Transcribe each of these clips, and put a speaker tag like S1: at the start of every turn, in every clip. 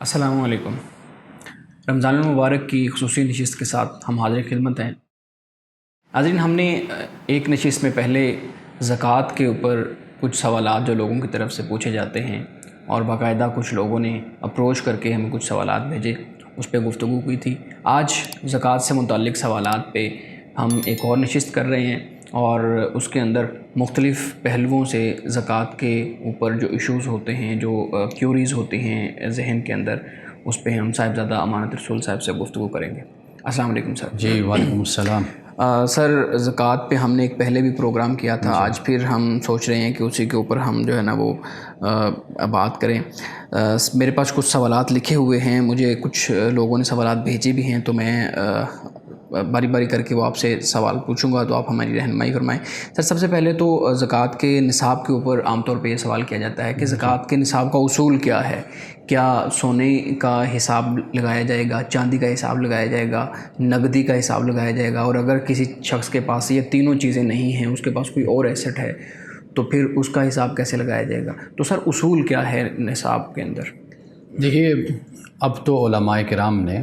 S1: السلام علیکم۔ رمضان المبارک کی خصوصی نشست کے ساتھ ہم حاضر خدمت ہیں۔ ناظرین، ہم نے ایک نشست میں پہلے زکوٰۃ کے اوپر کچھ سوالات جو لوگوں کی طرف سے پوچھے جاتے ہیں اور باقاعدہ کچھ لوگوں نے اپروچ کر کے ہمیں کچھ سوالات بھیجے، اس پہ گفتگو کی تھی۔ آج زکوٰۃ سے متعلق سوالات پہ ہم ایک اور نشست کر رہے ہیں اور اس کے اندر مختلف پہلوؤں سے زکوٰۃ کے اوپر جو ایشوز ہوتے ہیں، جو کیوریز ہوتی ہیں ذہن کے اندر، اس پہ ہم صاحبزادہ امانت رسول صاحب سے گفتگو کریں گے۔ السلام علیکم سر۔
S2: جی وعلیکم السلام۔
S1: سر، زکوٰۃ پہ ہم نے ایک پہلے بھی پروگرام کیا تھا، آج پھر ہم سوچ رہے ہیں کہ اسی کے اوپر ہم جو ہے نا وہ بات کریں۔ میرے پاس کچھ سوالات لکھے ہوئے ہیں، مجھے کچھ لوگوں نے سوالات بھیجے بھی ہیں، تو میں باری باری کر کے وہ آپ سے سوال پوچھوں گا تو آپ ہماری رہنمائی فرمائیں۔ سر، سب سے پہلے تو زکوٰۃ کے نصاب کے اوپر عام طور پہ یہ سوال کیا جاتا ہے کہ زکوٰۃ کے نصاب کا اصول کیا ہے؟ کیا سونے کا حساب لگایا جائے گا، چاندی کا حساب لگایا جائے گا، نقدی کا حساب لگایا جائے گا، اور اگر کسی شخص کے پاس یہ تینوں چیزیں نہیں ہیں، اس کے پاس کوئی اور ایسٹ ہے، تو پھر اس کا حساب کیسے لگایا جائے گا؟ تو سر، اصول کیا ہے نصاب کے اندر؟
S2: دیکھیے، اب تو علماء کرام نے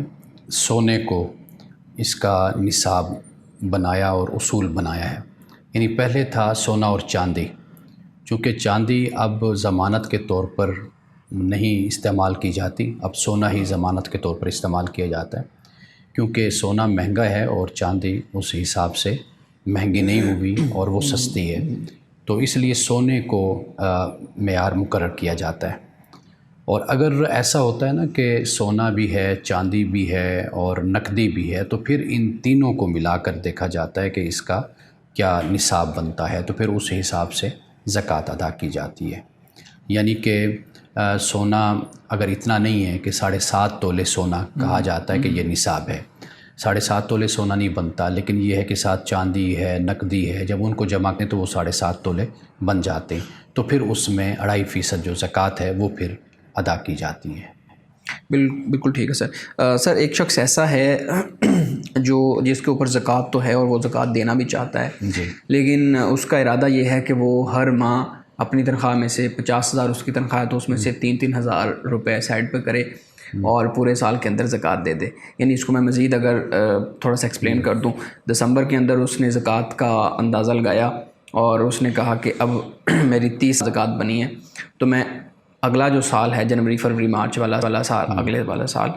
S2: سونے کو اس کا نصاب بنایا اور اصول بنایا ہے۔ یعنی پہلے تھا سونا اور چاندی، چونکہ چاندی اب ضمانت کے طور پر نہیں استعمال کی جاتی، اب سونا ہی ضمانت کے طور پر استعمال کیا جاتا ہے، کیونکہ سونا مہنگا ہے اور چاندی اس حساب سے مہنگی نہیں ہوئی اور وہ سستی ہے، تو اس لیے سونے کو معیار مقرر کیا جاتا ہے۔ اور اگر ایسا ہوتا ہے نا کہ سونا بھی ہے، چاندی بھی ہے اور نقدی بھی ہے، تو پھر ان تینوں کو ملا کر دیکھا جاتا ہے کہ اس کا کیا نصاب بنتا ہے، تو پھر اس حساب سے زکوٰۃ ادا کی جاتی ہے۔ یعنی کہ سونا اگر اتنا نہیں ہے کہ 7.5 تولے سونا کہا جاتا ہے کہ یہ نصاب ہے، 7.5 تولے سونا نہیں بنتا، لیکن یہ ہے کہ ساتھ چاندی ہے، نقدی ہے، جب ان کو جمع کریں تو وہ 7.5 تولے بن جاتے ہیں، تو پھر اس میں 2.5% جو زکوٰۃ ہے وہ پھر ادا کی جاتی ہے۔
S1: بالکل ٹھیک ہے سر۔ سر، ایک شخص ایسا ہے جو جس کے اوپر زکوٰۃ تو ہے اور وہ زکوٰۃ دینا بھی چاہتا ہے،
S2: جی،
S1: لیکن اس کا ارادہ یہ ہے کہ وہ ہر ماہ اپنی تنخواہ میں سے 50,000 اس کی تنخواہ ہے تو اس میں سے 3,000 روپے سائڈ پہ کرے اور پورے سال کے اندر زکوٰۃ دے دے۔ یعنی اس کو میں مزید اگر تھوڑا سا ایکسپلین کر دوں، دسمبر کے اندر اس نے زکوٰۃ کا اندازہ لگایا اور اس نے کہا کہ اب میری 30 زکوٰۃ بنی ہے، تو میں اگلا جو سال ہے، جنوری فروری مارچ والا سال، اگلے والا سال،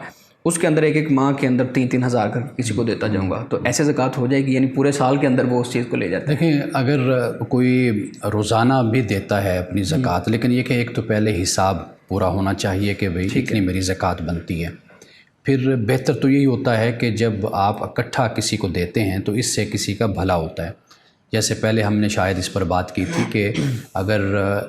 S1: اس کے اندر ایک ماہ کے اندر 3,000 کر کسی کو دیتا جاؤں گا، تو ایسے زکوٰۃ ہو جائے گی؟ یعنی پورے سال کے اندر وہ اس چیز کو لے جاتا ہے۔
S2: دیکھیں، اگر کوئی روزانہ بھی دیتا ہے اپنی زکوٰۃ، لیکن یہ کہ ایک تو پہلے حساب پورا ہونا چاہیے کہ بھئی اتنی میری زکوٰۃ بنتی ہے، پھر بہتر تو یہی ہوتا ہے کہ جب آپ اکٹھا کسی کو دیتے ہیں تو اس سے کسی کا بھلا ہوتا ہے۔ جیسے پہلے ہم نے شاید اس پر بات کی تھی کہ اگر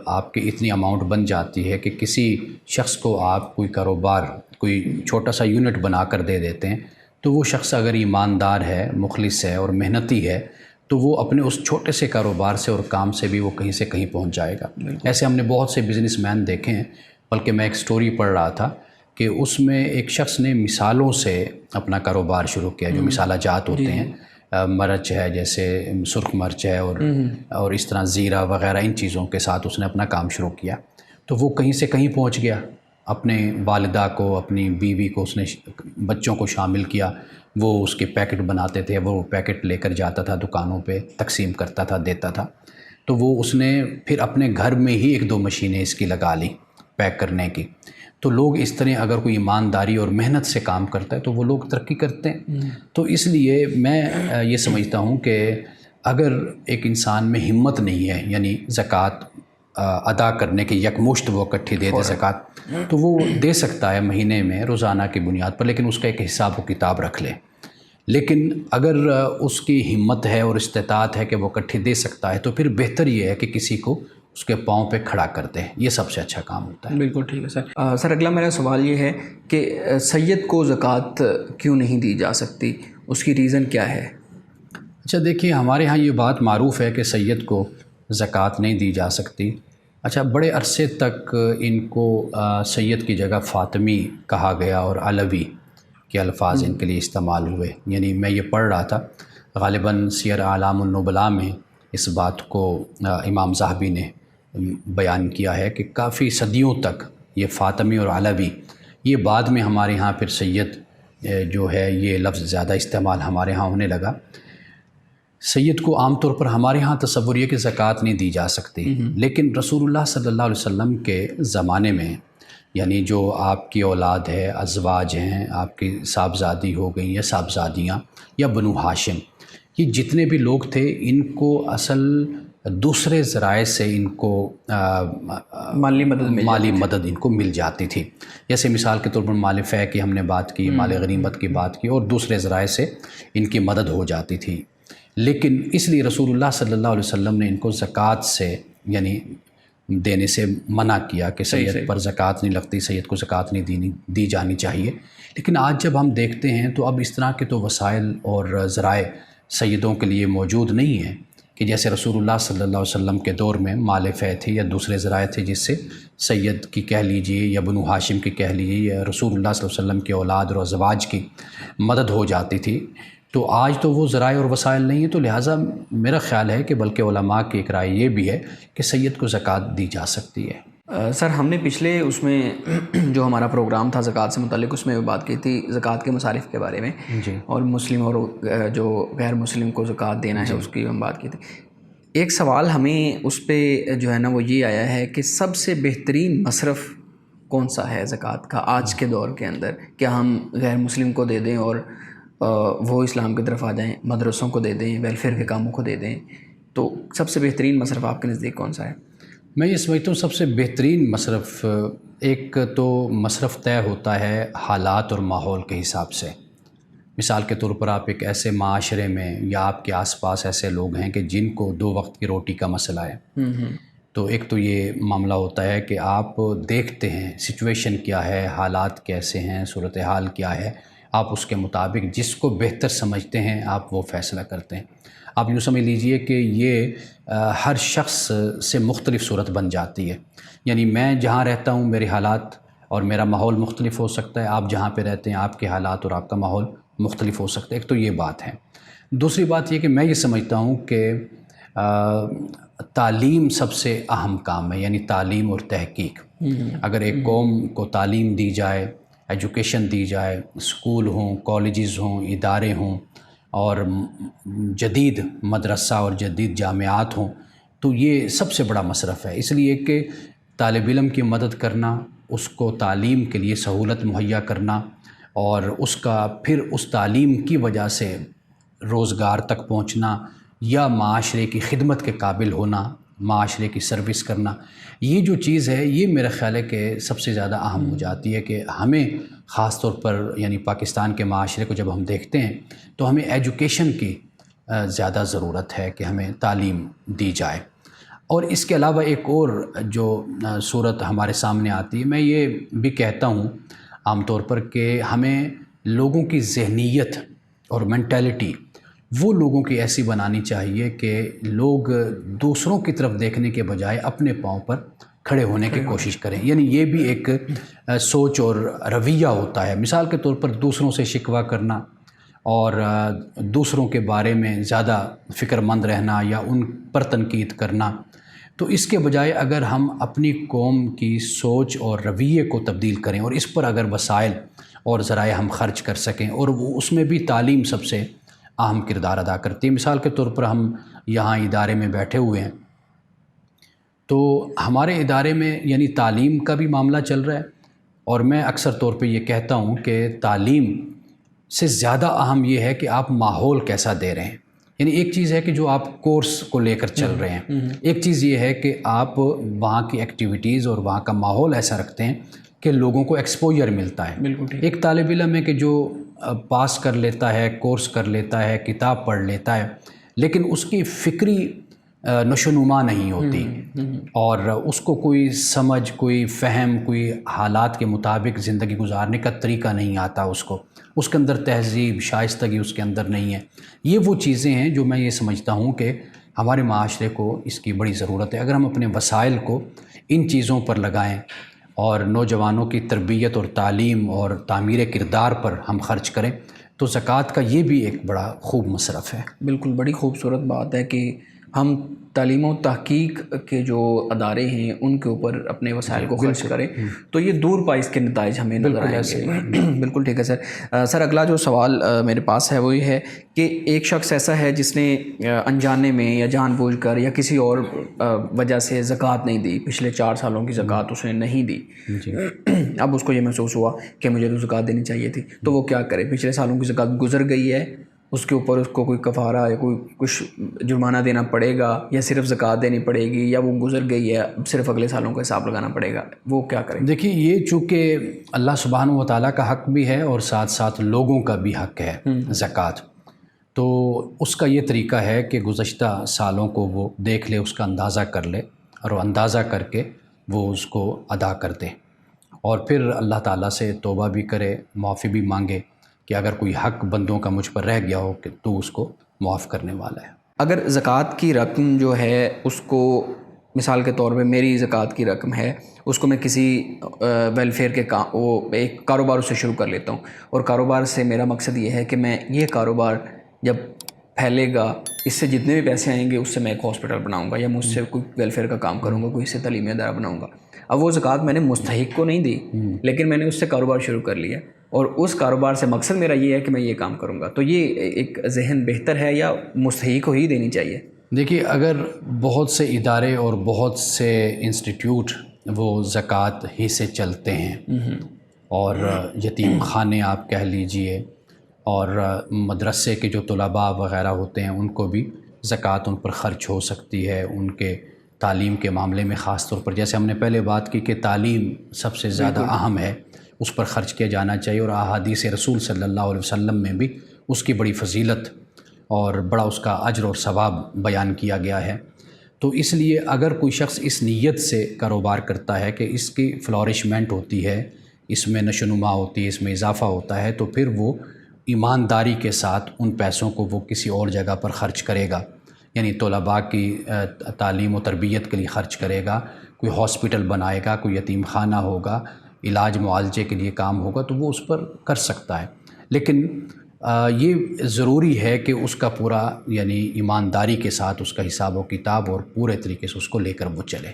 S2: آپ کی اتنی اماؤنٹ بن جاتی ہے کہ کسی شخص کو آپ کوئی کاروبار، کوئی چھوٹا سا یونٹ بنا کر دے دیتے ہیں، تو وہ شخص اگر ایماندار ہے، مخلص ہے اور محنتی ہے، تو وہ اپنے اس چھوٹے سے کاروبار سے اور کام سے بھی وہ کہیں سے کہیں پہنچ جائے گا۔ ایسے ہم نے بہت سے بزنس مین دیکھے ہیں، بلکہ میں ایک سٹوری پڑھ رہا تھا کہ اس میں ایک شخص نے مثالوں سے اپنا کاروبار شروع کیا، جو مثالہ جات ہوتے ہیں، مرچ ہے، جیسے سرخ مرچ ہے اور اس طرح زیرہ وغیرہ، ان چیزوں کے ساتھ اس نے اپنا کام شروع کیا، تو وہ کہیں سے کہیں پہنچ گیا۔ اپنے والدہ کو، اپنی بیوی کو، اس نے بچوں کو شامل کیا، وہ اس کے پیکٹ بناتے تھے، وہ پیکٹ لے کر جاتا تھا دکانوں پہ، تقسیم کرتا تھا، دیتا تھا، تو وہ اس نے پھر اپنے گھر میں ہی 1-2 مشینیں اس کی لگا لی پیک کرنے کی۔ تو لوگ اس طرح اگر کوئی ایمانداری اور محنت سے کام کرتا ہے تو وہ لوگ ترقی کرتے ہیں۔ تو اس لیے میں یہ سمجھتا ہوں کہ اگر ایک انسان میں ہمت نہیں ہے، یعنی زکوٰۃ ادا کرنے کی یکمشت وہ اکٹھی دے دے زکوٰۃ، تو وہ دے سکتا ہے مہینے میں روزانہ کی بنیاد پر، لیکن اس کا ایک حساب و کتاب رکھ لے۔ لیکن اگر اس کی ہمت ہے اور استطاعت ہے کہ وہ اکٹھی دے سکتا ہے، تو پھر بہتر یہ ہے کہ کسی کو اس کے پاؤں پہ کھڑا کر دے، یہ سب سے اچھا کام ہوتا ہے۔
S1: بالکل ٹھیک ہے سر۔ سر، اگلا میرا سوال یہ ہے کہ سید کو زکوٰۃ کیوں نہیں دی جا سکتی؟ اس کی ریزن کیا ہے؟
S2: اچھا، دیکھیے، ہمارے ہاں یہ بات معروف ہے کہ سید کو زکوٰۃ نہیں دی جا سکتی۔ اچھا، بڑے عرصے تک ان کو سید کی جگہ فاطمی کہا گیا اور علوی کے الفاظ ان کے لیے استعمال ہوئے۔ یعنی میں یہ پڑھ رہا تھا، غالباً سیر اعلام النبلاء میں اس بات کو امام ذہبی نے بیان کیا ہے کہ کافی صدیوں تک یہ فاطمی اور علوی یہ بعد میں ہمارے ہاں پھر سید جو ہے یہ لفظ زیادہ استعمال ہمارے ہاں ہونے لگا۔ سید کو عام طور پر ہمارے ہاں تصور یہ کہ زکوٰۃ نہیں دی جا سکتی، لیکن رسول اللہ صلی اللہ علیہ وسلم کے زمانے میں یعنی جو آپ کی اولاد ہے، ازواج ہیں، آپ کی صاحبزادی ہو گئی یا صاحبزادیاں یا بنو ہاشم، یہ جتنے بھی لوگ تھے ان کو اصل دوسرے ذرائع سے ان کو
S1: مالی مدد
S2: ان کو مل جاتی تھی۔ جیسے مثال کے طور پر مال فے کی ہم نے بات کی، مال غنیمت کی بات کی، اور دوسرے ذرائع سے ان کی مدد ہو جاتی تھی۔ لیکن اس لیے رسول اللہ صلی اللہ علیہ وسلم نے ان کو زکوٰۃ سے یعنی دینے سے منع کیا کہ سید پر زکوٰۃ نہیں لگتی، سید کو زکوٰۃ نہیں دی جانی چاہیے۔ لیکن آج جب ہم دیکھتے ہیں تو اب اس طرح کے تو وسائل اور ذرائع سیدوں کے لیے موجود نہیں ہیں کہ جیسے رسول اللہ صلی اللہ علیہ وسلم کے دور میں مال فے تھے یا دوسرے ذرائع تھے جس سے سید کی کہہ لیجیے یا بنو ہاشم کی کہہ لیجیے یا رسول اللہ صلی اللہ علیہ وسلم کے اولاد اور ازواج کی مدد ہو جاتی تھی۔ تو آج تو وہ ذرائع اور وسائل نہیں ہیں، تو لہٰذا میرا خیال ہے کہ بلکہ علماء کی ایک رائے یہ بھی ہے کہ سید کو زکوٰۃ دی جا سکتی ہے۔
S1: سر ہم نے پچھلے اس میں جو ہمارا پروگرام تھا زکوٰۃ سے متعلق اس میں بات کی تھی زکوٰۃ کے مصارف کے بارے میں
S2: جی،
S1: اور مسلم اور جو غیر مسلم کو زکوٰۃ دینا ہے اس کی ہم بات کی تھی۔ ایک سوال ہمیں اس پہ جو ہے نا وہ یہ آیا ہے کہ سب سے بہترین مصرف کون سا ہے زکوٰۃ کا آج کے دور کے اندر؟ کیا ہم غیر مسلم کو دے دیں اور وہ اسلام کی طرف آ جائیں، مدرسوں کو دے دیں، ویلفیئر کے کاموں کو دے دیں؟ تو سب سے بہترین مصرف آپ کے نزدیک کون سا ہے؟
S2: میں یہ سمجھتا ہوں سب سے بہترین مصرف ایک تو مصرف طے ہوتا ہے حالات اور ماحول کے حساب سے۔ مثال کے طور پر آپ ایک ایسے معاشرے میں یا آپ کے آس پاس ایسے لوگ ہیں کہ جن کو 2 وقت کی روٹی کا مسئلہ ہے، تو ایک تو یہ معاملہ ہوتا ہے کہ آپ دیکھتے ہیں سچویشن کیا ہے، حالات کیسے ہیں، صورتحال کیا ہے، آپ اس کے مطابق جس کو بہتر سمجھتے ہیں آپ وہ فیصلہ کرتے ہیں۔ آپ یوں سمجھ لیجئے کہ یہ ہر شخص سے مختلف صورت بن جاتی ہے، یعنی میں جہاں رہتا ہوں میرے حالات اور میرا ماحول مختلف ہو سکتا ہے، آپ جہاں پہ رہتے ہیں آپ کے حالات اور آپ کا ماحول مختلف ہو سکتا ہے۔ ایک تو یہ بات ہے۔ دوسری بات یہ کہ میں یہ سمجھتا ہوں کہ تعلیم سب سے اہم کام ہے، یعنی تعلیم اور تحقیق۔ اگر ایک قوم کو تعلیم دی جائے، ایجوکیشن دی جائے، اسکول ہوں، کالجز ہوں، ادارے ہوں اور جدید مدرسہ اور جدید جامعات ہوں، تو یہ سب سے بڑا مصرف ہے۔ اس لیے کہ طالب علم کی مدد کرنا، اس کو تعلیم کے لیے سہولت مہیا کرنا اور اس کا پھر اس تعلیم کی وجہ سے روزگار تک پہنچنا یا معاشرے کی خدمت کے قابل ہونا، معاشرے کی سروس کرنا، یہ جو چیز ہے یہ میرا خیال ہے کہ سب سے زیادہ اہم ہو جاتی ہے کہ ہمیں خاص طور پر یعنی پاکستان کے معاشرے کو جب ہم دیکھتے ہیں تو ہمیں ایجوکیشن کی زیادہ ضرورت ہے کہ ہمیں تعلیم دی جائے۔ اور اس کے علاوہ ایک اور جو صورت ہمارے سامنے آتی ہے، میں یہ بھی کہتا ہوں عام طور پر کہ ہمیں لوگوں کی ذہنیت اور مینٹیلٹی وہ لوگوں کی ایسی بنانی چاہیے کہ لوگ دوسروں کی طرف دیکھنے کے بجائے اپنے پاؤں پر کھڑے ہونے کی کوشش کریں، یعنی یہ بھی ایک سوچ اور رویہ ہوتا ہے۔ مثال کے طور پر دوسروں سے شکوہ کرنا اور دوسروں کے بارے میں زیادہ فکر مند رہنا یا ان پر تنقید کرنا، تو اس کے بجائے اگر ہم اپنی قوم کی سوچ اور رویے کو تبدیل کریں اور اس پر اگر وسائل اور ذرائع ہم خرچ کر سکیں، اور وہ اس میں بھی تعلیم سب سے اہم کردار ادا کرتی ہے۔ مثال کے طور پر ہم یہاں ادارے میں بیٹھے ہوئے ہیں تو ہمارے ادارے میں یعنی تعلیم کا بھی معاملہ چل رہا ہے، اور میں اکثر طور پہ یہ کہتا ہوں کہ تعلیم سے زیادہ اہم یہ ہے کہ آپ ماحول کیسا دے رہے ہیں۔ یعنی ایک چیز ہے کہ جو آپ کورس کو لے کر چل رہے ہیں، ایک چیز یہ ہے کہ آپ وہاں کی ایکٹیویٹیز اور وہاں کا ماحول ایسا رکھتے ہیں کہ لوگوں کو ایکسپوجر ملتا ہے۔
S1: بالکل
S2: ایک طالب علم ہے کہ جو پاس کر لیتا ہے، کورس کر لیتا ہے، کتاب پڑھ لیتا ہے، لیکن اس کی فکری نشو نما نہیں ہوتی اور اس کو کوئی سمجھ، کوئی فہم، کوئی حالات کے مطابق زندگی گزارنے کا طریقہ نہیں آتا، اس کے اندر تہذیب، شائستگی اس کے اندر نہیں ہے۔ یہ وہ چیزیں ہیں جو میں یہ سمجھتا ہوں کہ ہمارے معاشرے کو اس کی بڑی ضرورت ہے۔ اگر ہم اپنے وسائل کو ان چیزوں پر لگائیں اور نوجوانوں کی تربیت اور تعلیم اور تعمیر کردار پر ہم خرچ کریں تو زکوٰۃ کا یہ بھی ایک بڑا خوب مصرف ہے۔
S1: بالکل، بڑی خوبصورت بات ہے کہ ہم تعلیم و تحقیق کے جو ادارے ہیں ان کے اوپر اپنے وسائل کو خرچ کریں تو یہ دور پائز کے نتائج ہمیں نظر آئیں گے. بالکل ٹھیک ہے سر. سر اگلا جو سوال میرے پاس ہے وہ یہ ہے کہ ایک شخص ایسا ہے جس نے انجانے میں یا جان بوجھ کر یا کسی اور وجہ سے زکوٰۃ نہیں دی, پچھلے 4 سالوں کی زکوٰۃ اس نے نہیں دی. اب اس کو یہ محسوس ہوا کہ مجھے تو زکوٰۃ دینی چاہیے تھی, تو وہ کیا کرے؟ پچھلے سالوں کی زکوٰۃ گزر گئی ہے, اس کے اوپر اس کو کوئی کفارہ یا کوئی کچھ جرمانہ دینا پڑے گا, یا صرف زکوٰۃ دینی پڑے گی, یا وہ گزر گئی ہے صرف اگلے سالوں کا حساب لگانا پڑے گا, وہ کیا کریں؟
S2: دیکھیے یہ چونکہ اللہ سبحانہ و تعالیٰ کا حق بھی ہے اور ساتھ ساتھ لوگوں کا بھی حق ہے زکوٰۃ, تو اس کا یہ طریقہ ہے کہ گزشتہ سالوں کو وہ دیکھ لے, اس کا اندازہ کر لے اور اندازہ کر کے وہ اس کو ادا کر دے, اور پھر اللہ تعالیٰ سے توبہ بھی کرے, معافی بھی مانگے کہ اگر کوئی حق بندوں کا مجھ پر رہ گیا ہو کہ تو اس کو معاف کرنے والا ہے.
S1: اگر زکوٰۃ کی رقم جو ہے اس کو, مثال کے طور پہ میری زکوٰۃ کی رقم ہے, اس کو میں کسی ویلفیئر کے وہ ایک کاروبار سے شروع کر لیتا ہوں, اور کاروبار سے میرا مقصد یہ ہے کہ میں یہ کاروبار جب پھیلے گا اس سے جتنے بھی پیسے آئیں گے اس سے میں ایک ہاسپٹل بناؤں گا, یا مجھ سے کوئی ویلفیئر کا کام کروں گا, کوئی اس سے تعلیمی ادارہ بناؤں گا. اب وہ زکوٰۃ میں نے مستحق کو نہیں دی, لیکن میں نے اس سے کاروبار شروع کر لیا, اور اس کاروبار سے مقصد میرا یہ ہے کہ میں یہ کام کروں گا, تو یہ ایک ذہن بہتر ہے یا مستحق کو ہی دینی چاہیے؟
S2: دیکھیے اگر بہت سے ادارے اور بہت سے انسٹیٹیوٹ وہ زکوٰۃ ہی سے چلتے ہیں, اور یتیم خانے آپ کہہ لیجئے, اور مدرسے کے جو طلباء وغیرہ ہوتے ہیں ان کو بھی زکوٰۃ ان پر خرچ ہو سکتی ہے, ان کے تعلیم کے معاملے میں خاص طور پر, جیسے ہم نے پہلے بات کی کہ تعلیم سب سے زیادہ اہم ہے, اس پر خرچ کیا جانا چاہیے, اور احادیث رسول صلی اللہ علیہ وسلم میں بھی اس کی بڑی فضیلت اور بڑا اس کا اجر اور ثواب بیان کیا گیا ہے. تو اس لیے اگر کوئی شخص اس نیت سے کاروبار کرتا ہے کہ اس کی فلورشمنٹ ہوتی ہے, اس میں نشو و نما ہوتی ہے, اس میں اضافہ ہوتا ہے, تو پھر وہ ایمانداری کے ساتھ ان پیسوں کو وہ کسی اور جگہ پر خرچ کرے گا, یعنی طلباء کی تعلیم و تربیت کے لیے خرچ کرے گا, کوئی ہاسپٹل بنائے گا, کوئی یتیم خانہ ہوگا, علاج معالجے کے لیے کام ہوگا, تو وہ اس پر کر سکتا ہے. لیکن یہ ضروری ہے کہ اس کا پورا یعنی ایمانداری کے ساتھ اس کا حساب و کتاب اور پورے طریقے سے اس کو لے کر وہ چلے.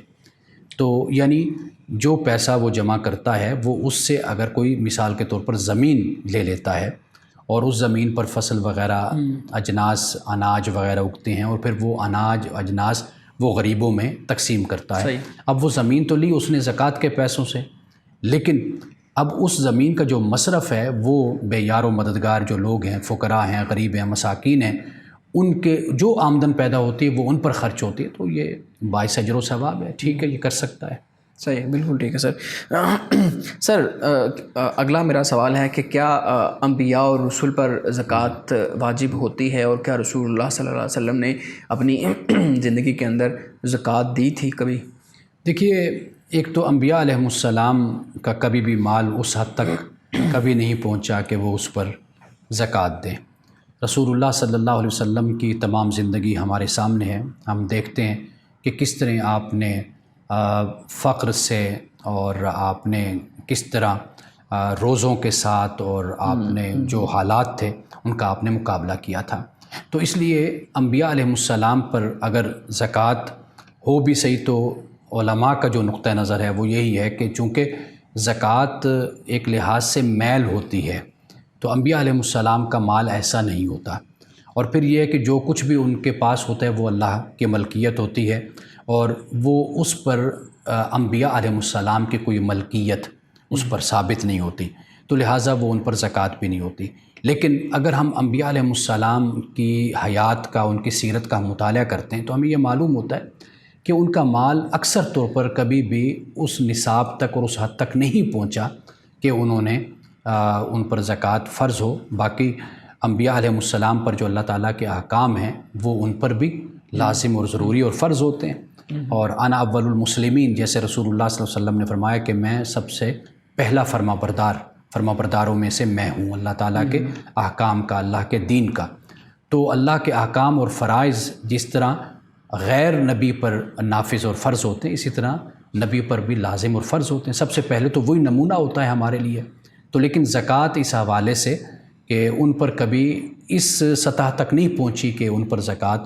S2: تو یعنی جو پیسہ وہ جمع کرتا ہے وہ اس سے اگر کوئی مثال کے طور پر زمین لے لیتا ہے اور اس زمین پر فصل وغیرہ اجناس اناج وغیرہ اگتے ہیں, اور پھر وہ اناج اجناس وہ غریبوں میں تقسیم کرتا ہے. اب وہ زمین تو لی اس نے زکوٰۃ کے پیسوں سے, لیکن اب اس زمین کا جو مصرف ہے وہ بے یار و مددگار جو لوگ ہیں, فقراء ہیں, غریب ہیں, مساکین ہیں, ان کے جو آمدن پیدا ہوتی ہے وہ ان پر خرچ ہوتی ہے, تو یہ باعث اجر و ثواب ہے. ٹھیک ہے, یہ کر سکتا ہے.
S1: صحیح, بالکل ٹھیک ہے سر. سر اگلا میرا سوال ہے کہ کیا انبیاء اور رسول پر زکوٰۃ واجب ہوتی ہے, اور کیا رسول اللہ صلی اللہ علیہ وسلم نے اپنی زندگی کے اندر زکوٰۃ دی تھی کبھی؟
S2: دیکھیے ایک تو انبیاء علیہ السلام کا کبھی بھی مال اس حد تک کبھی نہیں پہنچا کہ وہ اس پر زکوٰۃ دیں. رسول اللہ صلی اللہ علیہ وسلم کی تمام زندگی ہمارے سامنے ہے. ہم دیکھتے ہیں کہ کس طرح آپ نے فقر سے, اور آپ نے کس طرح روزوں کے ساتھ, اور آپ نے جو حالات تھے ان کا آپ نے مقابلہ کیا تھا. تو اس لیے انبیاء علیہ السلام پر اگر زکوٰۃ ہو بھی صحیح, تو علماء کا جو نقطہ نظر ہے وہ یہی ہے کہ چونکہ زکوٰۃ ایک لحاظ سے میل ہوتی ہے, تو انبیاء علیہ السلام کا مال ایسا نہیں ہوتا, اور پھر یہ ہے کہ جو کچھ بھی ان کے پاس ہوتا ہے وہ اللہ کی ملکیت ہوتی ہے, اور وہ اس پر انبیاء علیہ السلام کی کوئی ملکیت اس پر ثابت نہیں ہوتی, تو لہٰذا وہ ان پر زکوٰۃ بھی نہیں ہوتی. لیکن اگر ہم انبیاء علیہ السلام کی حیات کا, ان کی سیرت کا مطالعہ کرتے ہیں, تو ہمیں یہ معلوم ہوتا ہے کہ ان کا مال اکثر طور پر کبھی بھی اس نصاب تک اور اس حد تک نہیں پہنچا کہ انہوں نے ان پر زکوٰۃ فرض ہو. باقی انبیاء علیہ السلام پر جو اللہ تعالیٰ کے احکام ہیں وہ ان پر بھی لازم اور ضروری اور فرض ہوتے ہیں. اور انا اول المسلمین, جیسے رسول اللہ صلی اللہ علیہ وسلم نے فرمایا کہ میں سب سے پہلا فرما برداروں میں سے میں ہوں, اللہ تعالیٰ کے احکام کا, اللہ کے دین کا. تو اللہ کے احکام اور فرائض جس طرح غیر نبی پر نافذ اور فرض ہوتے ہیں, اسی طرح نبی پر بھی لازم اور فرض ہوتے ہیں. سب سے پہلے تو وہی نمونہ ہوتا ہے ہمارے لیے. تو لیکن زکوٰۃ اس حوالے سے کہ ان پر کبھی اس سطح تک نہیں پہنچی کہ ان پر زکوٰۃ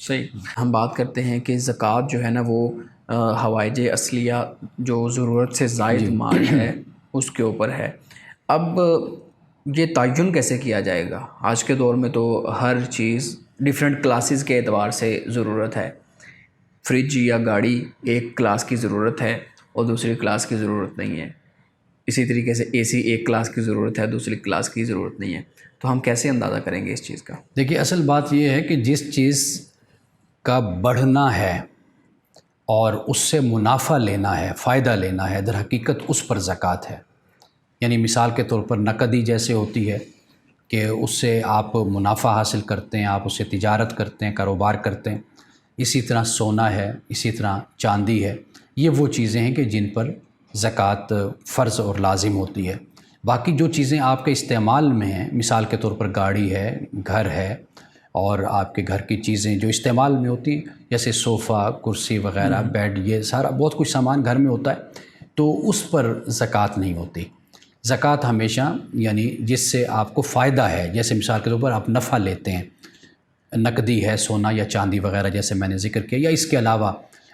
S1: صحیح. ہم بات کرتے ہیں کہ زکوٰۃ جو ہے نا وہ حوائج اصلیہ جو ضرورت سے زائد مال ہے اس کے اوپر ہے. اب یہ تعین کیسے کیا جائے گا؟ آج کے دور میں تو ہر چیز ڈیفرنٹ کلاسز کے اعتبار سے ضرورت ہے. فریج یا گاڑی ایک کلاس کی ضرورت ہے اور دوسری کلاس کی ضرورت نہیں ہے. اسی طریقے سے اے سی ایک کلاس کی ضرورت ہے، دوسری کلاس کی ضرورت نہیں ہے. تو ہم کیسے اندازہ کریں گے اس چیز کا؟
S2: دیکھیے اصل بات یہ ہے کہ جس چیز کا بڑھنا ہے اور اس سے منافع لینا ہے، فائدہ لینا ہے، در حقیقت اس پر زکوٰۃ ہے. یعنی مثال کے طور پر نقدی جیسے ہوتی ہے کہ اس سے آپ منافع حاصل کرتے ہیں، آپ اس سے تجارت کرتے ہیں، کاروبار کرتے ہیں. اسی طرح سونا ہے، اسی طرح چاندی ہے. یہ وہ چیزیں ہیں کہ جن پر زکوٰۃ فرض اور لازم ہوتی ہے. باقی جو چیزیں آپ کے استعمال میں ہیں، مثال کے طور پر گاڑی ہے، گھر ہے، اور آپ کے گھر کی چیزیں جو استعمال میں ہوتی ہیں جیسے صوفہ، کرسی وغیرہ، بیڈ، یہ سارا بہت کچھ سامان گھر میں ہوتا ہے، تو اس پر زکوٰۃ نہیں ہوتی. زکوٰۃ ہمیشہ یعنی جس سے آپ کو فائدہ ہے، جیسے مثال کے طور پر آپ نفع لیتے ہیں، نقدی ہے، سونا یا چاندی وغیرہ جیسے میں نے ذکر کیا، یا اس کے علاوہ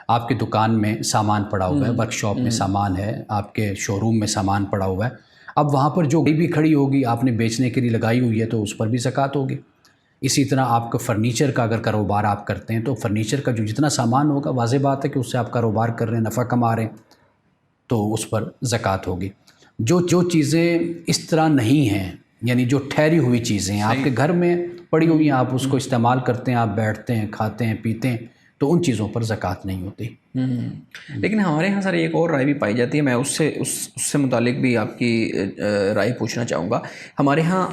S2: آپ کی دکان میں سامان پڑا ہوا ہے، ورک شاپ میں سامان ہے، آپ کے شو روم میں سامان پڑا ہوا ہے. اب وہاں پر جو بھی کھڑی ہوگی آپ نے بیچنے کے لیے لگائی ہوئی ہے تو اس پر بھی زکوٰۃ ہوگی. اسی طرح آپ کا فرنیچر کا اگر کاروبار آپ کرتے ہیں تو فرنیچر کا جو جتنا سامان ہوگا، واضح بات ہے کہ اس سے آپ کاروبار کر رہے ہیں، نفع کما رہے ہیں، تو اس پر زکوٰۃ ہوگی. جو چیزیں اس طرح نہیں ہیں، یعنی جو ٹھہری ہوئی چیزیں ہیں، آپ کے گھر میں پڑی ہوئی ہیں، آپ اس کو استعمال کرتے ہیں، آپ بیٹھتے ہیں، کھاتے ہیں، پیتے ہیں، تو ان چیزوں پر زکوٰۃ نہیں ہوتی.
S1: لیکن ہمارے یہاں سر ایک اور رائے بھی پائی جاتی ہے، میں اس سے متعلق بھی آپ کی رائے پوچھنا چاہوں گا. ہمارے ہاں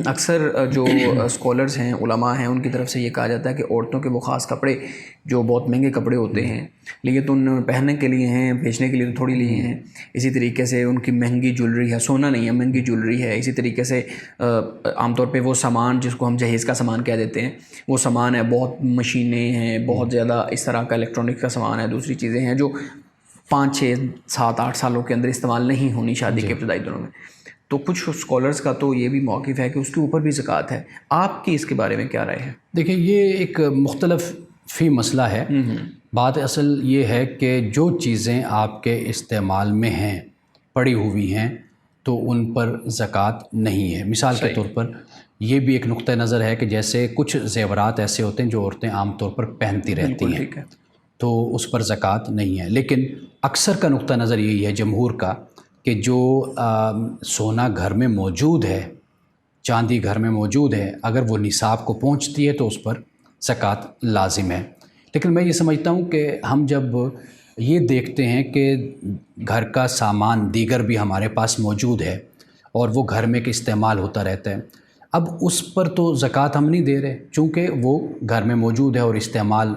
S1: اکثر جو اسکالرز ہیں، علماء ہیں، ان کی طرف سے یہ کہا جاتا ہے کہ عورتوں کے وہ خاص کپڑے جو بہت مہنگے کپڑے ہوتے ہیں، لیے تو ان پہننے کے لیے ہیں، بیچنے کے لیے تو تھوڑی لیے ہیں. اسی طریقے سے ان کی مہنگی جولری ہے، سونا نہیں ہے، مہنگی جولری ہے. اسی طریقے سے عام طور پہ وہ سامان جس کو ہم جہیز کا سامان کہہ دیتے ہیں، وہ سامان ہے، بہت مشینیں ہیں، بہت زیادہ اس طرح کا الیکٹرانک کا سامان ہے، دوسری چیزیں ہیں جو 5 6 7 8 سالوں کے اندر استعمال نہیں ہونی شادی کے ابتدائی دنوں میں. تو کچھ اسکالرز کا تو یہ بھی موقف ہے کہ اس کے اوپر بھی زکوٰۃ ہے. آپ کی اس کے بارے میں کیا رائے ہے؟
S2: دیکھیں یہ ایک مختلف فی مسئلہ ہے. بات اصل یہ ہے کہ جو چیزیں آپ کے استعمال میں ہیں، پڑی ہوئی ہیں، تو ان پر زکوٰۃ نہیں ہے. مثال کے طور پر یہ بھی ایک نقطہ نظر ہے کہ جیسے کچھ زیورات ایسے ہوتے ہیں جو عورتیں عام طور پر پہنتی رہتی ہیں، تو اس پر زکوٰۃ نہیں ہے. لیکن اکثر کا نقطہ نظر یہی ہے جمہور کا کہ جو سونا گھر میں موجود ہے، چاندی گھر میں موجود ہے، اگر وہ نصاب کو پہنچتی ہے تو اس پر زکوٰۃ لازم ہے. لیکن میں یہ سمجھتا ہوں کہ ہم جب یہ دیکھتے ہیں کہ گھر کا سامان دیگر بھی ہمارے پاس موجود ہے اور وہ گھر میں کہ استعمال ہوتا رہتا ہے، اب اس پر تو زکوٰۃ ہم نہیں دے رہے، چونکہ وہ گھر میں موجود ہے اور استعمال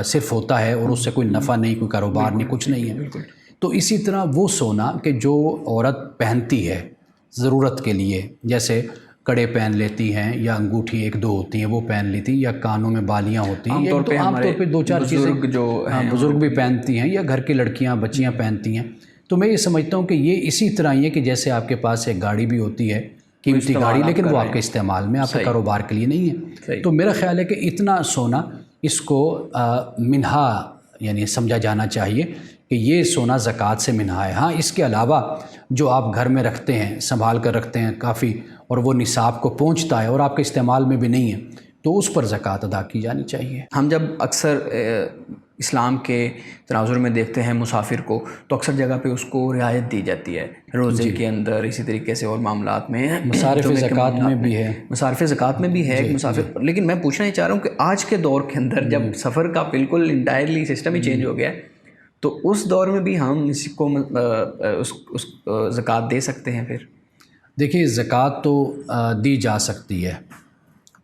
S2: صرف ہوتا ہے اور اس سے کوئی نفع نہیں، کوئی کاروبار نہیں، کچھ نہیں ہے. تو اسی طرح وہ سونا کہ جو عورت پہنتی ہے ضرورت کے لیے، جیسے کڑے پہن لیتی ہیں یا انگوٹھی 1 2 ہوتی ہیں وہ پہن لیتی ہیں، یا کانوں میں بالیاں ہوتی ہیں، عام طور پہ 2 4 چیزیں بزرگ بھی پہنتی ہیں، یا گھر کی لڑکیاں بچیاں پہنتی ہیں. تو میں یہ سمجھتا ہوں کہ یہ اسی طرح ہی ہے کہ جیسے آپ کے پاس ایک گاڑی بھی ہوتی ہے، قیمتی گاڑی، لیکن وہ آپ کے استعمال میں، آپ کے کاروبار کے لیے نہیں ہے. تو میرا خیال ہے کہ اتنا سونا اس کو منہا یعنی سمجھا جانا چاہیے کہ یہ سونا زکوٰۃ سے منہا ہے. ہاں اس کے علاوہ جو آپ گھر میں رکھتے ہیں، سنبھال کر رکھتے ہیں کافی، اور وہ نصاب کو پہنچتا ہے اور آپ کے استعمال میں بھی نہیں ہے، تو اس پر زکوٰۃ ادا کی جانی چاہیے.
S1: ہم جب اکثر اسلام کے تناظر میں دیکھتے ہیں مسافر کو، تو اکثر جگہ پہ اس کو رعایت دی جاتی ہے روزے کے اندر، اسی طریقے سے اور معاملات میں،
S2: مصارف زکوٰۃ میں بھی ہے،
S1: مصارف زکوٰۃ میں بھی ہے مسافر. لیکن میں پوچھنا یہ چاہ رہا ہوں کہ آج کے دور کے اندر جب سفر کا بالکل انٹائرلی سسٹم ہی چینج ہو گیا ہے، تو اس دور میں بھی ہم اس کو زکوٰۃ دے سکتے ہیں؟ پھر
S2: دیکھیے زکوٰۃ تو دی جا سکتی ہے.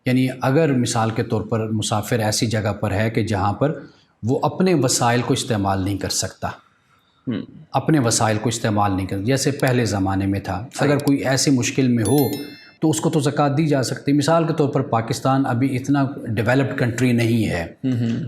S2: یعنی اگر مثال کے طور پر مسافر ایسی جگہ پر ہے کہ جہاں پر وہ اپنے وسائل کو استعمال نہیں کر سکتا، اپنے وسائل کو استعمال نہیں کر، جیسے پہلے زمانے میں تھا، اگر کوئی ایسی مشکل میں ہو تو اس کو تو زکوٰۃ دی جا سکتی. مثال کے طور پر پاکستان ابھی اتنا ڈیولپڈ کنٹری نہیں ہے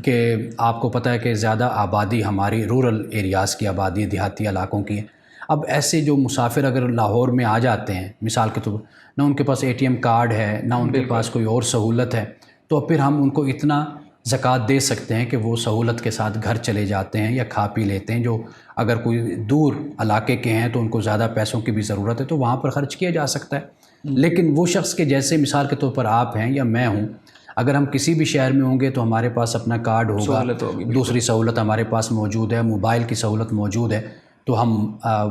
S2: کہ آپ کو پتہ ہے کہ زیادہ آبادی ہماری رورل ایریاز کی آبادی، دیہاتی علاقوں کی ہے. اب ایسے جو مسافر اگر لاہور میں آ جاتے ہیں مثال کے طور پر، نہ ان کے پاس ATM کارڈ ہے، نہ ان کے پاس کوئی اور سہولت ہے، تو پھر ہم ان کو اتنا زکوٰۃ دے سکتے ہیں کہ وہ سہولت کے ساتھ گھر چلے جاتے ہیں یا کھا پی لیتے ہیں. جو اگر کوئی دور علاقے کے ہیں تو ان کو زیادہ پیسوں کی بھی ضرورت ہے تو وہاں پر خرچ کیا جا سکتا ہے. لیکن وہ شخص کے جیسے مثال کے طور پر آپ ہیں یا میں ہوں، اگر ہم کسی بھی شہر میں ہوں گے تو ہمارے پاس اپنا کارڈ ہوگا، دوسری سہولت ہمارے پاس موجود ہے، موبائل کی سہولت موجود ہے، تو ہم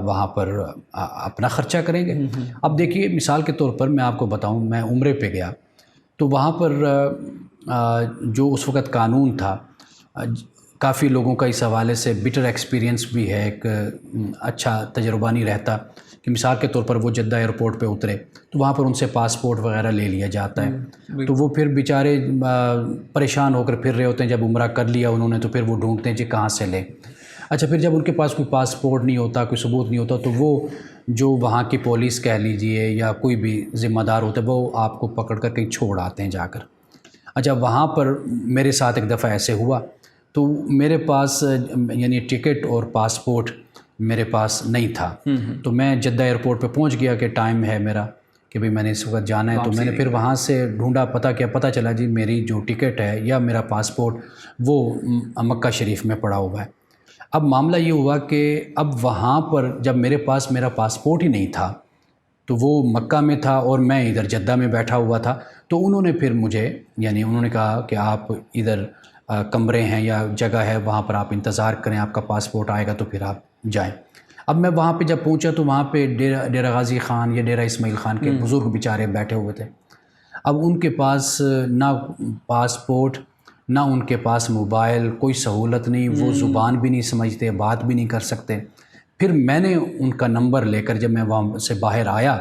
S2: وہاں پر اپنا خرچہ کریں گے. اب دیکھیے مثال کے طور پر میں آپ کو بتاؤں، میں عمرے پہ گیا تو وہاں پر جو اس وقت قانون تھا، کافی لوگوں کا اس حوالے سے بٹر ایکسپیرینس بھی ہے، ایک اچھا تجربہ نہیں رہتا کہ مثال کے طور پر وہ جدہ ایئرپورٹ پہ اترے تو وہاں پر ان سے پاسپورٹ وغیرہ لے لیا جاتا ہے، تو وہ پھر بیچارے پریشان ہو کر پھر رہے ہوتے ہیں. جب عمرہ کر لیا انہوں نے تو پھر وہ ڈھونڈتے ہیں جی کہاں سے لیں. اچھا پھر جب ان کے پاس کوئی پاسپورٹ نہیں ہوتا، کوئی ثبوت نہیں ہوتا، تو وہ جو وہاں کی پولیس کہہ لیجئے یا کوئی بھی ذمہ دار ہوتا ہے وہ آپ کو پکڑ کر کہیں چھوڑ آتے ہیں جا کر. اچھا وہاں پر میرے ساتھ ایک دفعہ ایسے ہوا تو میرے پاس یعنی ٹکٹ اور پاسپورٹ میرے پاس نہیں تھا، تو میں جدہ ایئرپورٹ پہ پہنچ گیا کہ ٹائم ہے میرا کہ بھئی میں نے اس وقت جانا ہے. تو میں نے پھر وہاں سے ڈھونڈا، پتہ چلا جی میری جو ٹکٹ ہے یا میرا پاسپورٹ وہ مکہ شریف میں پڑا ہوا ہے. اب معاملہ یہ ہوا کہ اب وہاں پر جب میرے پاس میرا پاسپورٹ ہی نہیں تھا تو وہ مکہ میں تھا اور میں ادھر جدہ میں بیٹھا ہوا تھا، تو انہوں نے پھر مجھے یعنی انہوں نے کہا کہ آپ ادھر کمرے ہیں یا جگہ ہے وہاں پر آپ انتظار کریں، آپ کا پاسپورٹ آئے گا تو پھر آپ جائیں. اب میں وہاں پہ جب پہنچا تو وہاں پہ ڈیرہ غازی خان یا ڈیرہ اسماعیل خان کے بزرگ بیچارے بیٹھے ہوئے تھے. اب ان کے پاس نہ پاسپورٹ، نہ ان کے پاس موبائل، کوئی سہولت نہیں، وہ زبان بھی نہیں سمجھتے، بات بھی نہیں کر سکتے. پھر میں نے ان کا نمبر لے کر جب میں وہاں سے باہر آیا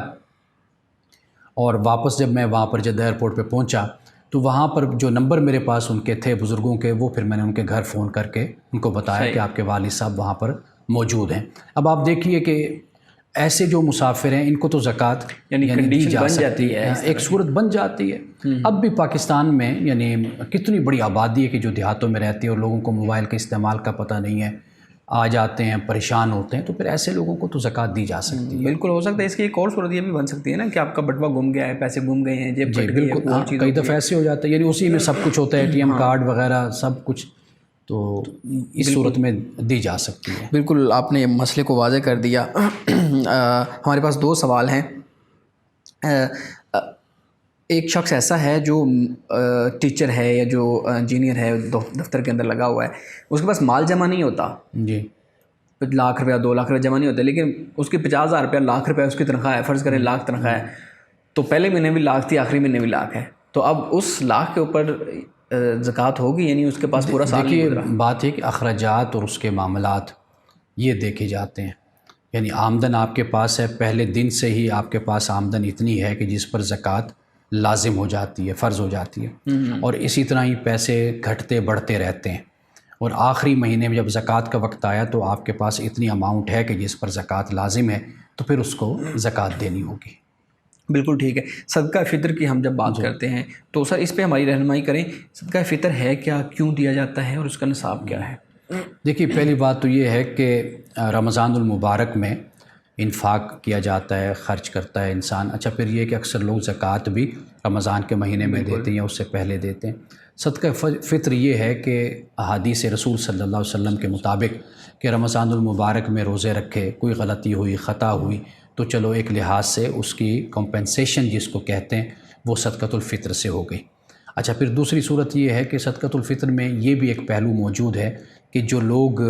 S2: اور واپس جب میں وہاں پر جدہ ایئرپورٹ پہ پہنچا تو وہاں پر جو نمبر میرے پاس ان کے تھے بزرگوں کے، وہ پھر میں نے ان کے گھر فون کر کے ان کو بتایا کہ آپ کے والد صاحب وہاں پر موجود ہیں. اب آپ دیکھیے کہ ایسے جو مسافر ہیں ان کو تو زکوٰۃ یعنی دی جا سکتی ہے، ایک صورت بن جاتی ہے. اب بھی پاکستان میں یعنی کتنی بڑی آبادی ہے کہ جو دیہاتوں میں رہتی ہے اور لوگوں کو موبائل کے استعمال کا پتہ نہیں ہے، آ جاتے ہیں پریشان ہوتے ہیں، تو پھر ایسے لوگوں کو تو زکوٰۃ دی جا سکتی ہے.
S1: بالکل ہو سکتا ہے. اس کی ایک اور صورت یہ بھی بن سکتی ہے نا کہ آپ کا بٹوا گم گیا ہے، پیسے گم گئے ہیں، جیب کٹ گئی ہے،
S2: کئی دفعہ ایسے ہو جاتا ہے، یعنی اسی میں سب کچھ ہوتا ہے، ATM کارڈ وغیرہ سب کچھ، تو اس صورت میں دی جا سکتی ہے.
S1: بالکل آپ نے مسئلے کو واضح کر دیا. ہمارے پاس 2 سوال ہیں. ایک شخص ایسا ہے جو ٹیچر ہے یا جو انجینئر ہے، دفتر کے اندر لگا ہوا ہے، اس کے پاس مال جمع نہیں ہوتا،
S2: جی
S1: لاکھ روپیہ 2 لاکھ روپیہ جمع نہیں ہوتے، لیکن اس کی 50,000 روپیہ لاکھ روپیہ اس کی تنخواہ ہے. فرض کریں لاکھ تنخواہ ہے تو پہلے مہینے بھی لاکھ تھی، آخری مہینے بھی لاکھ ہے، تو اب اس لاکھ کے اوپر زکوٰۃ ہوگی؟ یعنی اس کے پاس پورا سال نہیں گزرا.
S2: بات ہے کہ اخراجات اور اس کے معاملات یہ دیکھے جاتے ہیں. یعنی آمدن آپ کے پاس ہے، پہلے دن سے ہی آپ کے پاس آمدن اتنی ہے کہ جس پر زکوٰۃ لازم ہو جاتی ہے، فرض ہو جاتی ہے، اور اسی طرح ہی پیسے گھٹتے بڑھتے رہتے ہیں، اور آخری مہینے میں جب زکوٰۃ کا وقت آیا تو آپ کے پاس اتنی اماؤنٹ ہے کہ جس پر زکوٰۃ لازم ہے، تو پھر اس کو زکوٰۃ دینی ہوگی.
S1: بالکل ٹھیک ہے. صدقہ فطر کی ہم جب بات کرتے ہیں تو سر اس پہ ہماری رہنمائی کریں. صدقہ فطر ہے کیا، کیوں دیا جاتا ہے، اور اس کا نصاب کیا ہے؟
S2: دیکھیے پہلی بات تو یہ ہے کہ رمضان المبارک میں انفاق کیا جاتا ہے، خرچ کرتا ہے انسان. اچھا پھر یہ کہ اکثر لوگ زکوٰۃ بھی رمضان کے مہینے میں دیتے ہیں یا اس سے پہلے دیتے ہیں. صدقہ فطر یہ ہے کہ احادیث رسول صلی اللہ علیہ وسلم کے مطابق کہ رمضان المبارک میں روزے رکھے، کوئی غلطی ہوئی، خطا ہوئی تو چلو ایک لحاظ سے اس کی کمپنسیشن جس کو کہتے ہیں وہ صدقۃ الفطر سے ہو گئی. اچھا پھر دوسری صورت یہ ہے کہ صدقۃ الفطر میں یہ بھی ایک پہلو موجود ہے کہ جو لوگ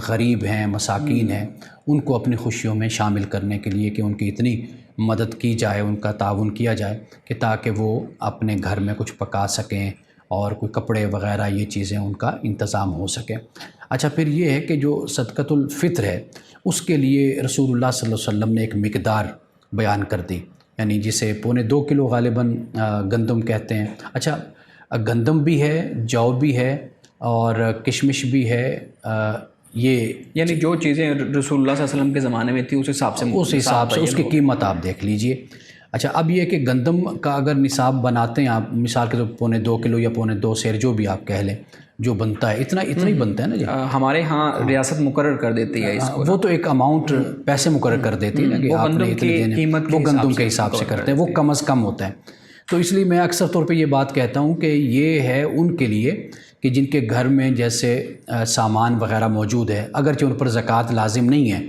S2: غریب ہیں، مساکین ہیں، ان کو اپنی خوشیوں میں شامل کرنے کے لیے کہ ان کی اتنی مدد کی جائے، ان کا تعاون کیا جائے کہ تاکہ وہ اپنے گھر میں کچھ پکا سکیں اور کوئی کپڑے وغیرہ یہ چیزیں ان کا انتظام ہو سکے. اچھا پھر یہ ہے کہ جو صدقۃ الفطر ہے اس کے لیے رسول اللہ صلی اللہ علیہ وسلم نے ایک مقدار بیان کر دی، یعنی جسے 2.25 کلو غالباً گندم کہتے ہیں. اچھا گندم بھی ہے، جو بھی ہے، اور کشمش بھی ہے. یہ
S1: یعنی جو چیزیں رسول اللہ صلی اللہ علیہ وسلم کے زمانے میں تھی اس حساب سے
S2: اس کی قیمت آپ دیکھ لیجئے. اچھا اب یہ کہ گندم کا اگر نصاب بناتے ہیں آپ، مثال کے طور 2.25 کلو یا 2.25 سیر جو بھی آپ کہہ لیں، جو بنتا ہے اتنا ہی بنتا ہے نا جی.
S1: ہمارے ہاں ریاست مقرر کر دیتی ہے اس کو،
S2: وہ تو ایک اماؤنٹ پیسے مقرر کر دیتی ہے نا کہ آپ نے اتنے دینے، وہ گندم کے حساب سے کرتے ہیں، وہ کم از کم ہوتا ہے. تو اس لیے میں اکثر طور پہ یہ بات کہتا ہوں کہ یہ ہے ان کے لیے کہ جن کے گھر میں جیسے سامان وغیرہ موجود ہے، اگرچہ ان پر زکوٰۃ لازم نہیں ہے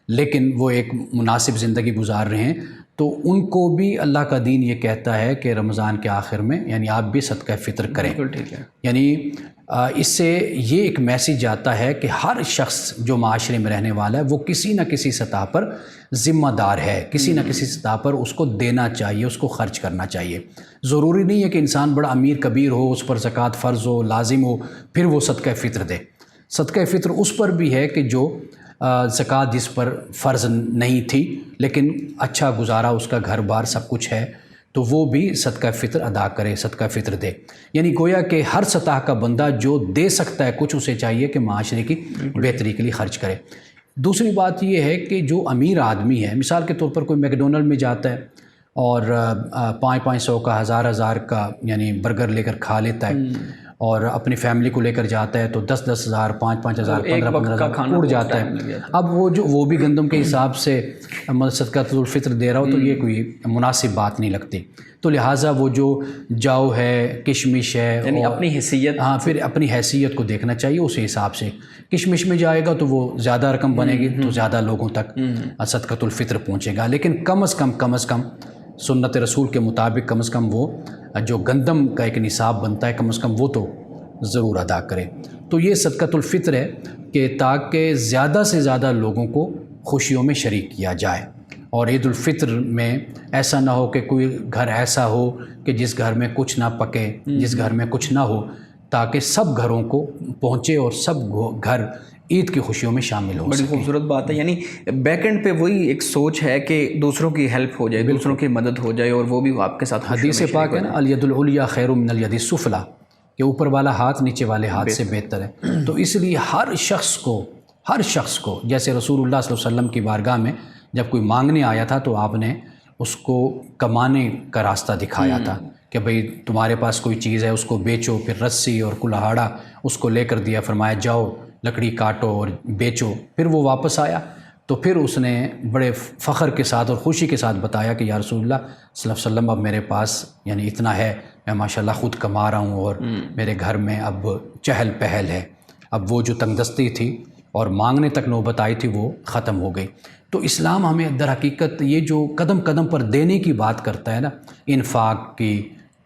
S2: لیکن وہ ایک مناسب زندگی گزار رہے ہیں، تو ان کو بھی اللہ کا دین یہ کہتا ہے کہ رمضان کے آخر میں یعنی آپ بھی صدقہ فطر کریں.
S1: ٹھیک ہے.
S2: یعنی اس سے یہ ایک میسیج آتا ہے کہ ہر شخص جو معاشرے میں رہنے والا ہے وہ کسی نہ کسی سطح پر ذمہ دار ہے، کسی نہ کسی سطح پر اس کو دینا چاہیے، اس کو خرچ کرنا چاہیے. ضروری نہیں ہے کہ انسان بڑا امیر کبیر ہو، اس پر زکوٰۃ فرض ہو، لازم ہو، پھر وہ صدقہ فطر دے. صدقہ فطر اس پر بھی ہے کہ جو زکوٰۃ جس پر فرض نہیں تھی لیکن اچھا گزارا، اس کا گھر بار سب کچھ ہے، تو وہ بھی صدقہ فطر ادا کرے، صدقہ فطر دے. یعنی گویا کہ ہر سطح کا بندہ جو دے سکتا ہے کچھ، اسے چاہیے کہ معاشرے کی بہتری کے لیے خرچ کرے. دوسری بات یہ ہے کہ جو امیر آدمی ہے، مثال کے طور پر کوئی میکڈونلڈ میں جاتا ہے اور 500 کا 1000 کا یعنی برگر لے کر کھا لیتا ہے، اور اپنی فیملی کو لے کر جاتا ہے تو 10,000 5,000 15,000 اڑ جاتا ہے. اب وہ بھی گندم کے حساب سے صدقۃ الفطر دے رہا ہو تو یہ کوئی مناسب بات نہیں لگتی. تو لہٰذا وہ جو جاؤ ہے، کشمش ہے،
S1: یعنی اپنی حیثیت،
S2: ہاں پھر اپنی حیثیت کو دیکھنا چاہیے. اس حساب سے کشمش میں جائے گا تو وہ زیادہ رقم بنے گی تو زیادہ لوگوں تک صدقۃ الفطر پہنچے گا. لیکن کم از کم سنت رسول کے مطابق کم از کم وہ جو گندم کا ایک نصاب بنتا ہے کم از کم وہ تو ضرور ادا کرے. تو یہ صدقۃ الفطر ہے کہ تاکہ زیادہ سے زیادہ لوگوں کو خوشیوں میں شریک کیا جائے. اور عید الفطر میں ایسا نہ ہو کہ کوئی گھر ایسا ہو کہ جس گھر میں کچھ نہ پکے، جس گھر میں کچھ نہ ہو، تاکہ سب گھروں کو پہنچے اور سب گھر عید کی خوشیوں میں شامل ہو.
S1: بڑی خوبصورت بات ہے. یعنی بیک اینڈ پہ وہی ایک سوچ ہے کہ دوسروں کی ہیلپ ہو جائے، دوسروں کی مدد ہو جائے، اور وہ بھی آپ کے ساتھ.
S2: حدیث پاک ہے نا، الید العلیٰ خیر من الید السفلیٰ، کہ اوپر والا ہاتھ نیچے والے ہاتھ سے بہتر ہے. تو اس لیے ہر شخص کو جیسے رسول اللہ صلی اللہ علیہ وسلم کی بارگاہ میں جب کوئی مانگنے آیا تھا تو آپ نے اس کو کمانے کا راستہ دکھایا تھا کہ بھئی تمہارے پاس کوئی چیز ہے اس کو بیچو. پھر رسی اور کلہاڑا اس کو لے کر دیا، فرمایا جاؤ لکڑی کاٹو اور بیچو. پھر وہ واپس آیا تو پھر اس نے بڑے فخر کے ساتھ اور خوشی کے ساتھ بتایا کہ یا رسول اللہ صلی اللہ علیہ وسلم اب میرے پاس یعنی اتنا ہے، میں ماشاءاللہ خود کما رہا ہوں اور میرے گھر میں اب چہل پہل ہے. اب وہ جو تنگ دستی تھی اور مانگنے تک نوبت آئی تھی وہ ختم ہو گئی. تو اسلام ہمیں در حقیقت یہ جو قدم قدم پر دینے کی بات کرتا ہے نا، انفاق کی،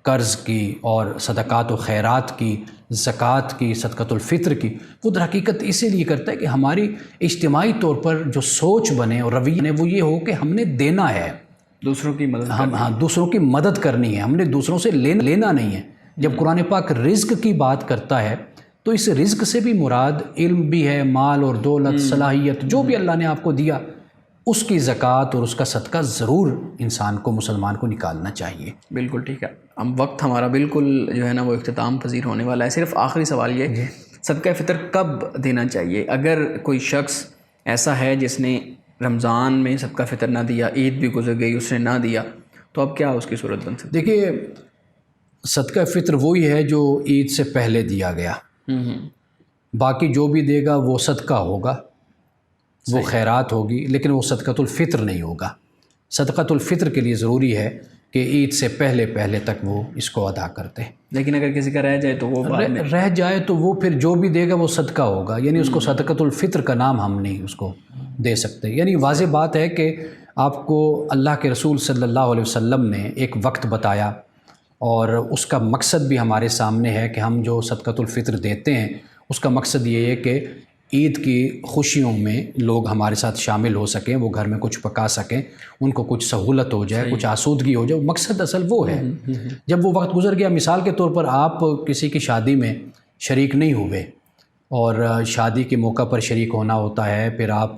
S2: قرض کی، اور صدقات و خیرات کی، زکوٰۃ کی، صدقۃ الفطر کی، وہ در حقیقت اسی لیے کرتا ہے کہ ہماری اجتماعی طور پر جو سوچ بنے اور رویہ وہ یہ ہو کہ ہم نے دینا ہے،
S1: دوسروں کی مدد،
S2: دوسروں کی مدد کرنی ہے، ہم نے دوسروں سے لینا نہیں ہے. جب قرآن پاک رزق کی بات کرتا ہے تو اس رزق سے بھی مراد علم بھی ہے، مال اور دولت، صلاحیت، جو بھی اللہ نے آپ کو دیا اس کی زکوٰۃ اور اس کا صدقہ ضرور انسان کو، مسلمان کو نکالنا چاہیے.
S1: بالکل ٹھیک ہے. اب وقت ہمارا بالکل جو ہے نا وہ اختتام پذیر ہونے والا ہے. صرف آخری سوال یہ، صدقہ فطر کب دینا چاہیے؟ اگر کوئی شخص ایسا ہے جس نے رمضان میں صدقہ فطر نہ دیا، عید بھی گزر گئی اس نے نہ دیا، تو اب کیا اس کی صورت بن سکتی ہے؟
S2: دیکھیے صدقہ فطر وہی ہے جو عید سے پہلے دیا گیا، باقی جو بھی دے گا وہ صدقہ ہوگا، وہ خیرات ہوگی، لیکن وہ صدقۃ الفطر نہیں ہوگا. صدقۃ الفطر کے لیے ضروری ہے کہ عید سے پہلے تک وہ اس کو ادا کرتے.
S1: لیکن اگر کسی کا رہ جائے تو وہ
S2: رہ جائے تو وہ پھر جو بھی دے گا وہ صدقہ ہوگا، یعنی اس کو صدقۃ الفطر کا نام ہم نہیں اس کو دے سکتے. یعنی واضح بات ہے کہ آپ کو اللہ کے رسول صلی اللہ علیہ وسلم نے ایک وقت بتایا اور اس کا مقصد بھی ہمارے سامنے ہے کہ ہم جو صدقۃ الفطر دیتے ہیں اس کا مقصد یہ ہے کہ عید کی خوشیوں میں لوگ ہمارے ساتھ شامل ہو سکیں، وہ گھر میں کچھ پکا سکیں، ان کو کچھ سہولت ہو جائے، کچھ آسودگی ہو جائے. مقصد اصل وہ ہے. جب وہ وقت گزر گیا، مثال کے طور پر آپ کسی کی شادی میں شریک نہیں ہوئے اور شادی کے موقع پر شریک ہونا ہوتا ہے، پھر آپ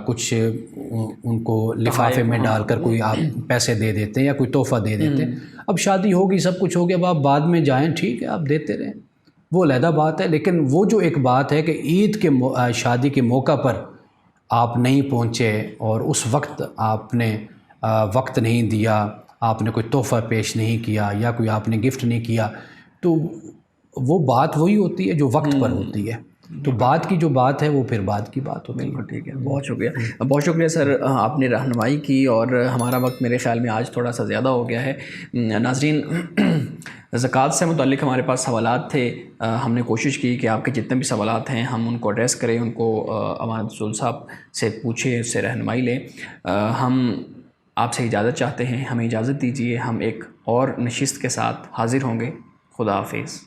S2: کچھ ان کو لفافے میں ڈال کر کوئی آپ پیسے دے دیتے ہیں یا کوئی تحفہ دے دیتے ہیں. اب شادی ہوگی، سب کچھ ہو گیا، اب آپ بعد میں جائیں، ٹھیک ہے آپ دیتے رہیں، وہ علیحدہ بات ہے. لیکن وہ جو ایک بات ہے کہ عید کے شادی کے موقع پر آپ نہیں پہنچے اور اس وقت آپ نے وقت نہیں دیا، آپ نے کوئی تحفہ پیش نہیں کیا یا کوئی آپ نے گفٹ نہیں کیا، تو وہ بات وہی ہوتی ہے جو وقت پر ہوتی ہے، تو بعد کی جو بات ہے وہ پھر بعد کی بات ہوتی ہے۔
S1: بالکل ٹھیک ہے، بہت شکریہ، بہت شکریہ سر، آپ نے رہنمائی کی، اور ہمارا وقت میرے خیال میں آج تھوڑا سا زیادہ ہو گیا ہے۔ ناظرین، زکوٰۃ سے متعلق ہمارے پاس سوالات تھے، ہم نے کوشش کی کہ آپ کے جتنے بھی سوالات ہیں ہم ان کو ایڈریس کریں، ان کو امانت رسول صاحب سے پوچھیں، اس سے رہنمائی لیں۔ ہم آپ سے اجازت چاہتے ہیں، ہمیں اجازت دیجیے، ہم ایک اور نشست کے ساتھ حاضر ہوں گے۔ خدا حافظ۔